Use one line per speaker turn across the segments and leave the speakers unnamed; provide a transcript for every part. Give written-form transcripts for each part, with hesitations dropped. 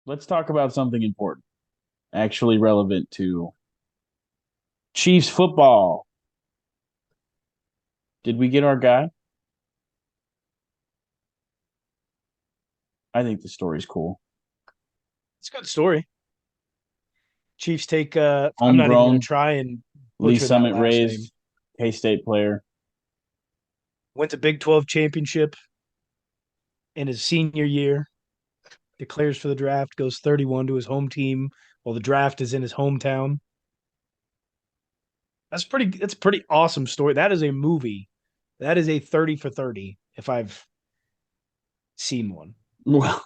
Let's talk about something important, actually relevant to Chiefs football. Did we get our guy? I think the story's cool.
It's a good story. Chiefs take I'm not even going to
Homegrown,
try and
Lee
butcher that
Summit
last name.
raised, K State player.
Went to Big 12 championship in his senior year, declares for the draft, goes 31 to his home team while the draft is in his hometown. That's a pretty awesome story. That is a movie. That is a 30 for 30 if I've seen one.
Well,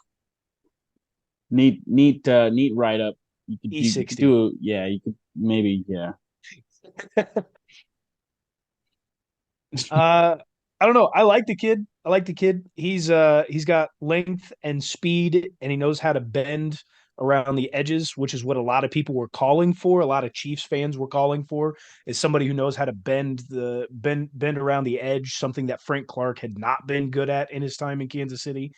neat write up. You could
E60.
do yeah, you could maybe yeah.
Uh, I don't know. I like the kid. I like the kid. He's got length and speed, and he knows how to bend around the edges, which is what a lot of people were calling for. A lot of Chiefs fans were calling for is somebody who knows how to bend around the edge, something that Frank Clark had not been good at in his time in Kansas City.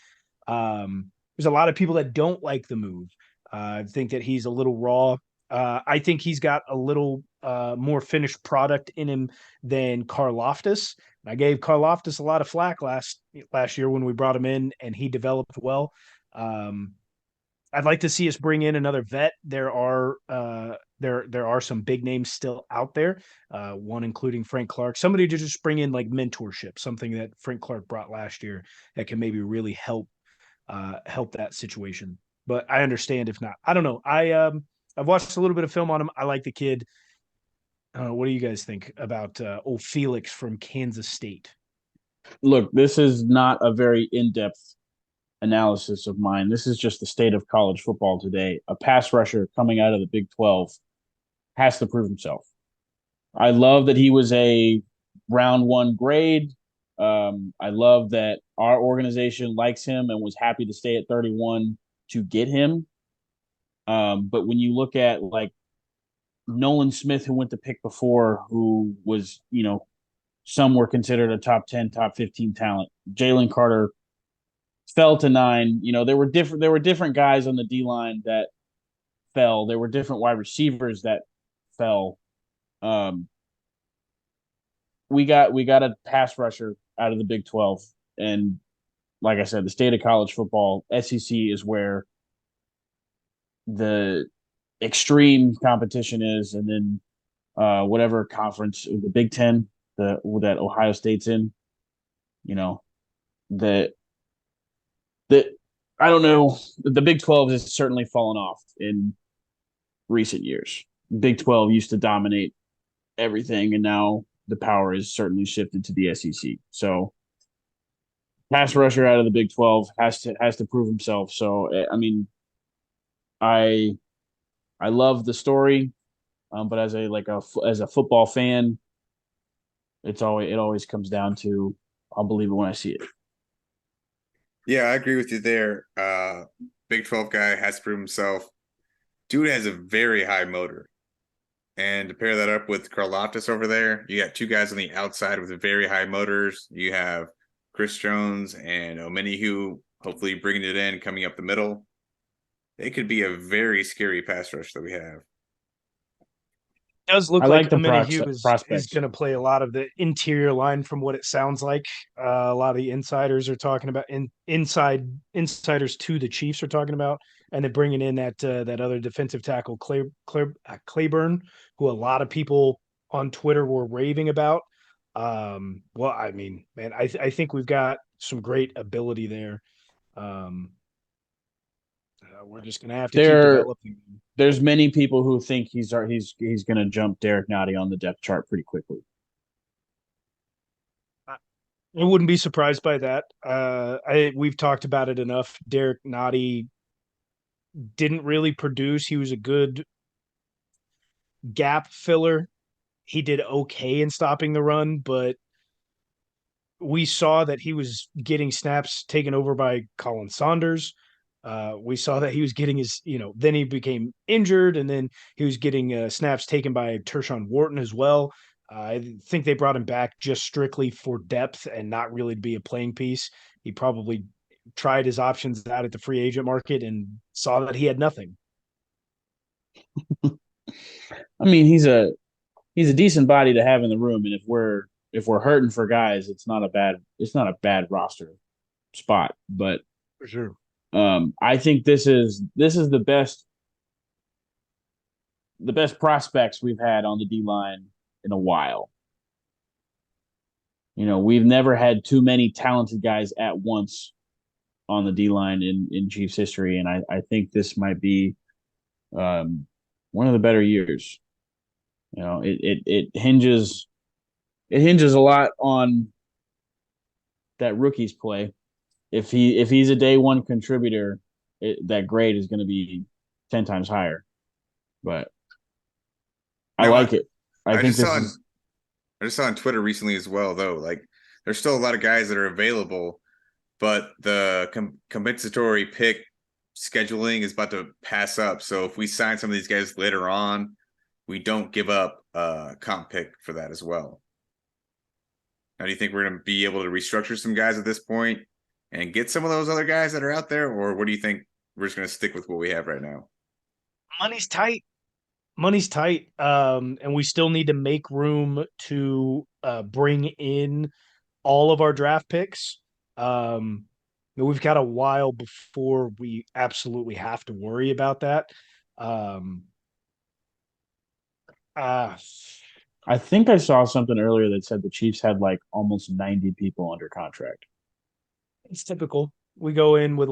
There's a lot of people that don't like the move. I think that he's a little raw. I think he's got a little more finished product in him than Karloftis. I gave Karloftis a lot of flack last year when we brought him in, and he developed well. Um, I'd like to see us bring in another vet. There are some big names still out there. One including Frank Clark. Somebody to just bring in like mentorship, something that Frank Clark brought last year that can maybe really help that situation. But I understand if not. I don't know. I've watched a little bit of film on him. I like the kid. What do you guys think about old Felix from Kansas State?
Look, this is not a very in-depth analysis of mine. This is just the state of college football today. A pass rusher coming out of the Big 12 has to prove himself. I love that he was a round one grade. I love that our organization likes him and was happy to stay at 31 to get him. But when you look at like Nolan Smith, who went to pick before, who was, some were considered a top 10, top 15 talent. Jalen Carter fell to 9. There were different guys on the D line that fell. There were different wide receivers that fell. Um, we got a pass rusher out of the Big 12, and like I said, the state of college football, SEC is where the extreme competition is, and then whatever conference, the Big Ten, that Ohio State's in, you know, that that I don't know, the Big 12 has certainly fallen off in recent years. Big 12 used to dominate everything, and now the power is certainly shifted to the SEC. So pass rusher out of the Big 12 has to prove himself. So I mean, I I love the story, but as a football fan, it always comes down to I'll believe it when I see it.
Yeah, I agree with you there. Big 12 guy has to prove himself. Dude has a very high motor. And to pair that up with Karlaftis over there, you got two guys on the outside with very high motors. You have Chris Jones and Omenihu hopefully bringing it in, coming up the middle. It could be a very scary pass rush that we have.
It does
I
look like
like the
Ameni Hughes is
prospects.
going to play a lot of the interior line from what it sounds like. A lot of the insiders are talking about insiders to the Chiefs are talking about, and then bringing in that other defensive tackle Claiborne, who a lot of people on Twitter were raving about. Well, I mean, man, I think we've got some great ability there. Um, we're just going to have to keep
There,
developing.
there's many people who think he's going to jump Derek Nottie on the depth chart pretty quickly.
I wouldn't be surprised by that. We've talked about it enough. Derek Nottie didn't really produce. He was a good gap filler. He did okay in stopping the run, but we saw that he was getting snaps taken over by Colin Saunders. We saw that he was getting then he became injured, and then he was getting snaps taken by Tershawn Wharton as well. I think they brought him back just strictly for depth and not really to be a playing piece. He probably tried his options out at the free agent market and saw that he had nothing.
I mean, he's a decent body to have in the room, and if we're hurting for guys, it's not a bad roster spot. But
For sure.
I think this is the best prospects we've had on the D line in a while. We've never had too many talented guys at once on the D line in Chiefs history, and I think this might be one of the better years. It hinges a lot on that rookie's play. If he's a day one contributor, that grade is going to be 10 times higher. But I
No,
like it. I
I
think
just
this
saw
is
I just saw on Twitter recently as well, though. Like, there's still a lot of guys that are available, but the compensatory pick scheduling is about to pass up. So if we sign some of these guys later on, we don't give up a comp pick for that as well. Now, do you think we're going to be able to restructure some guys at this point and get some of those other guys that are out there, or what do you think we're just going to stick with what we have right now?
Money's tight. Money's tight. And we still need to make room to bring in all of our draft picks. We've got a while before we absolutely have to worry about that. Um, uh,
I think I saw something earlier that said the Chiefs had like almost 90 people under contract.
it's typical. We go in with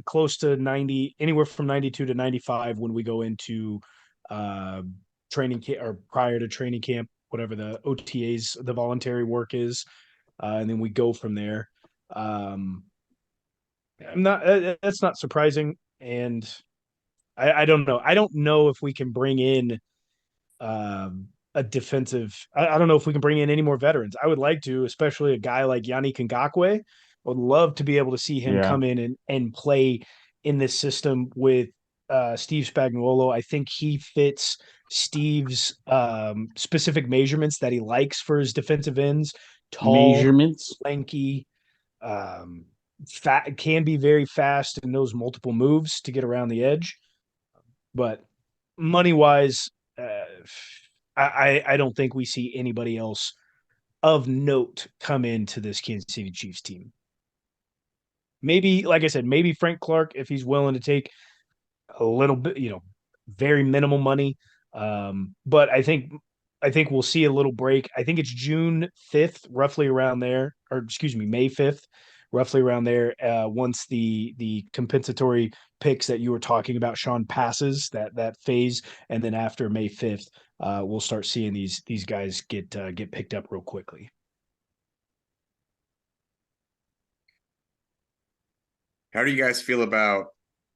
close to 90, anywhere from 92 to 95 when we go into uh, training camp or prior to training camp, whatever the OTAs, the voluntary work is. And then we go from there. Um, that's not surprising. And I don't know. I don't know if we can bring in a defensive. I don't know if we can bring in any more veterans. I would like to, especially a guy like Yannick Ngakoue. I would love to be able to see him
Yeah.
come in and play in this system with Steve Spagnuolo. I think he fits Steve's specific measurements that he likes for his defensive ends. Tall,
Measurements.
lanky, um, fat, can be very fast and knows multiple moves to get around the edge. But money wise, I don't think we see anybody else of note come into this Kansas City Chiefs team. Maybe, like I said, maybe Frank Clark if he's willing to take a little bit, very minimal money. But I think we'll see a little break. I think it's June 5th, roughly around there, or excuse me, May 5th, roughly around there. Once the compensatory picks that you were talking about, Sean, passes that phase, and then after May 5th, we'll start seeing these guys get picked up real quickly.
How do you guys feel about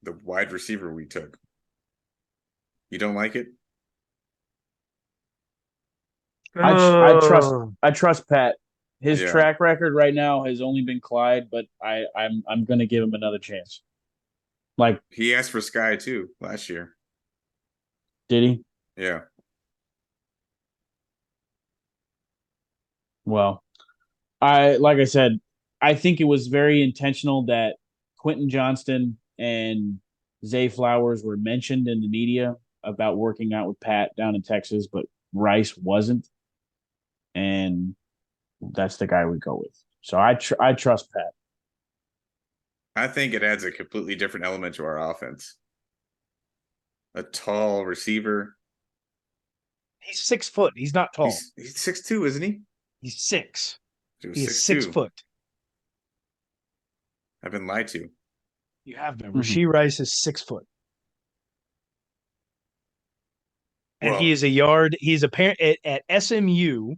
the wide receiver we took? You don't like it?
I trust Pat. His
Yeah.
track record right now has only been Clyde, but I'm gonna give him another chance. Like,
He asked for Sky too last year.
did he?
Yeah.
Well, like I said, I think it was very intentional that Quentin Johnston and Zay Flowers were mentioned in the media about working out with Pat down in Texas, but Rice wasn't, and that's the guy we go with. So I trust Pat.
I think it adds a completely different element to our offense. A tall receiver.
He's 6 foot. He's not tall.
He's 6'2", isn't he?
He's six.
He was
He is
6'2".
6 foot.
I've been lied to.
You have been.
Mhm.
Rashee Rice is 6 foot. And
Well,
he is a yard. He's a parent at SMU.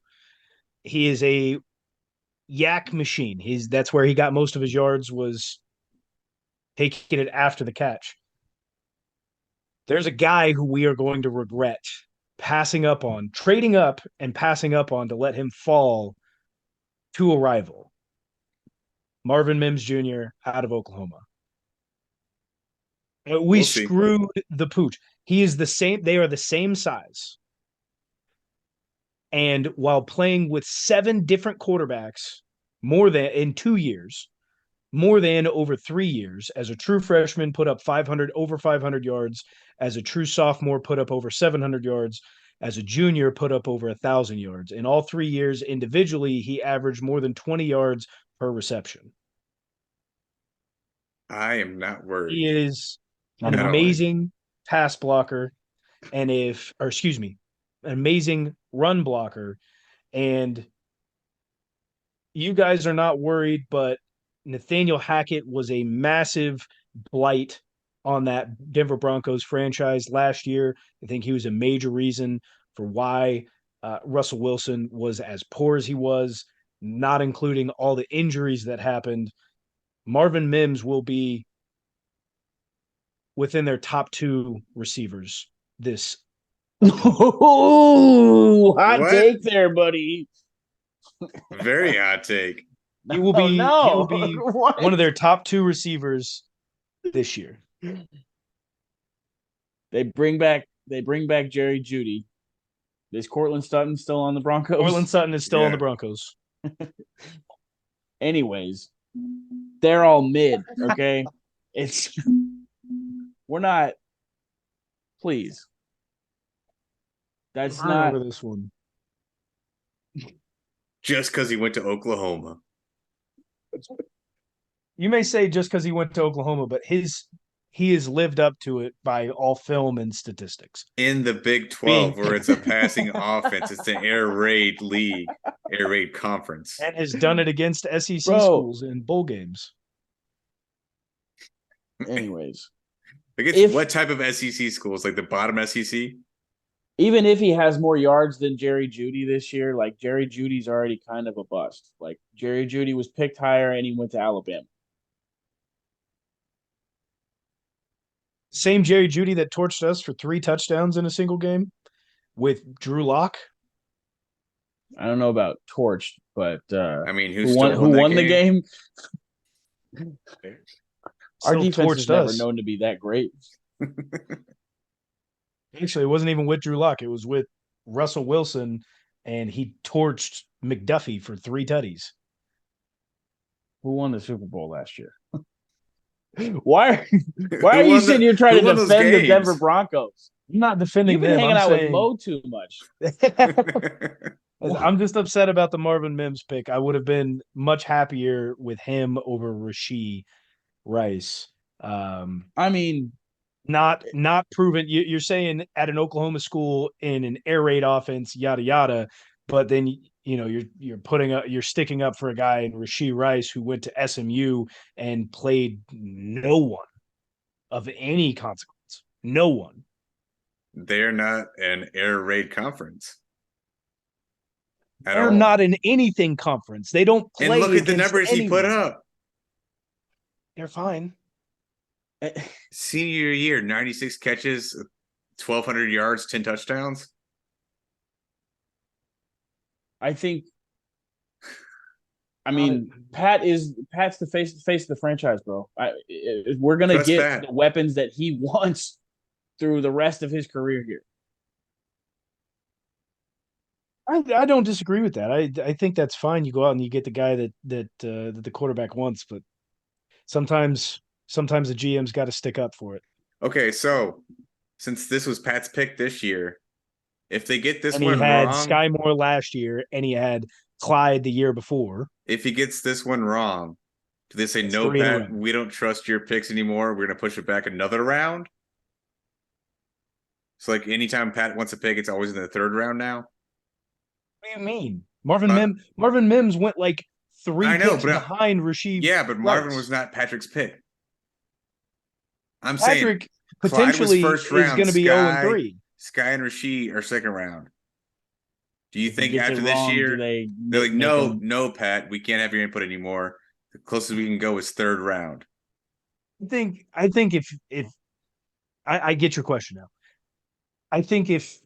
He is a yak machine. That's where he got most of his yards, was taking it after the catch. There's a guy who we are going to regret passing up on, trading up and passing up on to let him fall to a rival. Marvin Mims Jr. out of Oklahoma. We
We'll see.
screwed the pooch. He is the same. They are the same size. And while playing with 7 different quarterbacks more than in 2 years, more than over 3 years. As a true freshman, put up over 500 yards. As a true sophomore, put up over 700 yards. As a junior, put up over 1,000 yards. In all 3 years, individually, he averaged more than 20 yards per reception.
I am not
He
worried
is an
at all.
amazing pass blocker, an amazing run blocker. And you guys are not worried, but Nathaniel Hackett was a massive blight on that Denver Broncos franchise last year. I think he was a major reason for why Russell Wilson was as poor as he was, not including all the injuries that happened. Marvin Mims will be within their top 2 receivers this.
Ooh, hot
What?
take there, buddy.
Very hot take.
He will
Oh,
be
no.
he will be
What?
one of their top 2 receivers this year.
They bring back Jerry Judy. Is Cortland Sutton still on the Broncos?
Cortland Sutton is still on
Yeah.
the Broncos.
Anyways, they're all mid, okay? It's we're not please. That's
Burn
not
over this one.
Just because he went to Oklahoma.
You may say just because he went to Oklahoma, but he has lived up to it by all film and statistics.
In the Big 12, where it's a passing offense, it's an air raid league, air raid conference.
And has done it against SEC
Bro.
schools in bowl games.
anyways.
What type of SEC schools? Like the bottom SEC?
Even if he has more yards than Jerry Judy this year, like Jerry Judy's already kind of a bust. Like Jerry Judy was picked higher and he went to Alabama.
Same Jerry Judy that torched us for 3 touchdowns in a single game with Drew Lock.
I don't know about torched, but
I mean,
who won the game? Our
Still
defense is
torched
never
us.
known to be that great.
Actually, it wasn't even with Drew Lock. It was with Russell Wilson, and he torched McDuffie for 3 tutties.
Who won the Super Bowl last year? Why are you sitting here trying to defend the Denver Broncos?
I'm not defending
You've been
them.
hanging
I'm
out
saying,
with Mo too much.
I'm just upset about the Marvin Mims pick. I would have been much happier with him over Rashee Rice.
I mean,
not proven. You're saying at an Oklahoma school in an air raid offense, yada yada, but then you're sticking up for a guy in Rashee Rice who went to SMU and played no one of any consequence. No one.
They're not an air raid conference.
They're not in anything conference. They don't play.
And look at the
against
numbers he put up.
They're fine.
Senior year, 96 catches, 1,200 yards, 10 touchdowns.
I think. I mean, Pat's the face of the franchise, bro. We're gonna get the weapons that he wants through the rest of his career here.
I don't disagree with that. I think that's fine. You go out and you get the guy that the quarterback wants, but sometimes the GM's got to stick up for it.
Okay, so since this was Pat's pick this year, if they get this
and
one
he had
wrong,
Sky Moore last year, and he had Clyde the year before.
If he gets this one wrong, do they say, no, Pat, we don't trust your picks anymore, we're going to push it back another round? So, like, anytime Pat wants a pick, it's always in the 3rd round now?
What do you mean? Marvin Mims went like 3 picks behind Rashee.
Yeah, but Marvin was not Patrick's pick. I'm
Patrick
saying
potentially is going to be 0-3.
Sky and Rashee are 2nd round. Do you think after this
wrong,
year they're like,
no,
no, Pat, we can't have your input anymore. The closest we can go is 3rd round.
I think if I get your question now. I think if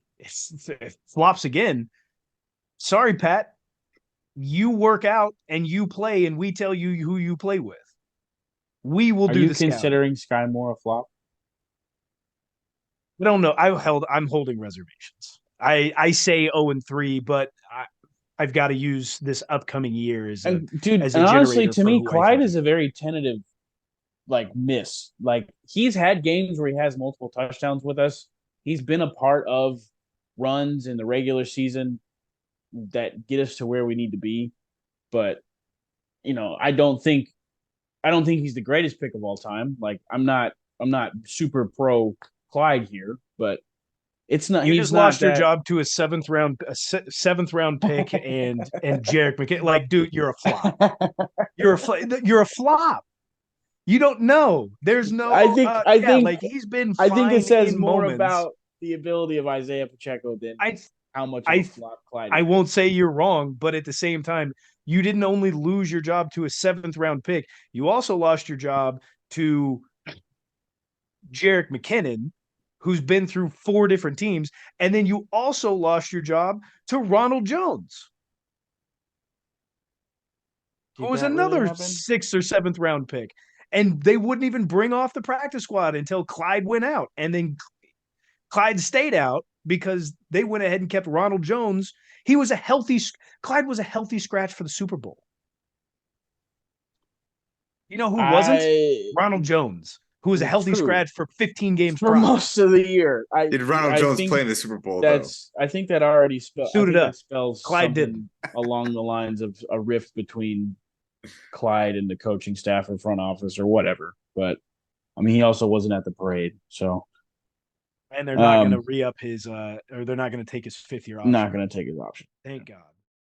flops again, sorry, Pat, you work out and you play, and we tell you who you play with. We will do the scouting.
Are you considering Sky Moore a flop?
I don't know. I'm holding reservations. I say 0-3, but I've got to use this upcoming year as a
And dude,
as
and
a
honestly,
generator
to
for
me,
who I
Clyde
think
is a very tentative miss. Like he's had games where he has multiple touchdowns with us. He's been a part of runs in the regular season that get us to where we need to be. But I don't think he's the greatest pick of all time. Like I'm not super pro Clyde here, but it's not.
you
He's
just
not
lost your
that.
job to a seventh round pick and Jarek McKinnon. Like, dude, you're a flop. You're a flop. You don't know. There's no.
I think. I
Yeah,
think.
like he's been
I think it
fine
says
in
more
moments.
about the ability of Isaiah Pacheco than
I
how much of a
I
flop Clyde
I
is.
won't say you're wrong, but at the same time, you didn't only lose your job to a seventh round pick. You also lost your job to Jarek McKinnon, who's been through 4 different teams, and then you also lost your job to Ronald Jones,
Did
who was
that really
another
happen?
6th or 7th round pick. And they wouldn't even bring off the practice squad until Clyde went out. And then Clyde stayed out because they went ahead and kept Ronald Jones. Clyde was a healthy scratch for the Super Bowl. You know who wasn't?
I
Ronald Jones, who was a healthy
true
scratch for 15 games
for
prior.
most of the year.
Did Ronald
I
Jones
think
play in the Super Bowl though?
I think that already
Suited up.
spells
Clyde
something
didn't.
along the lines of a rift between Clyde and the coaching staff or front office or whatever. But I mean, he also wasn't at the parade, so
And they're not going to re-up his or they're not going to take his 5th year option.
not going to take his option.
Thank God.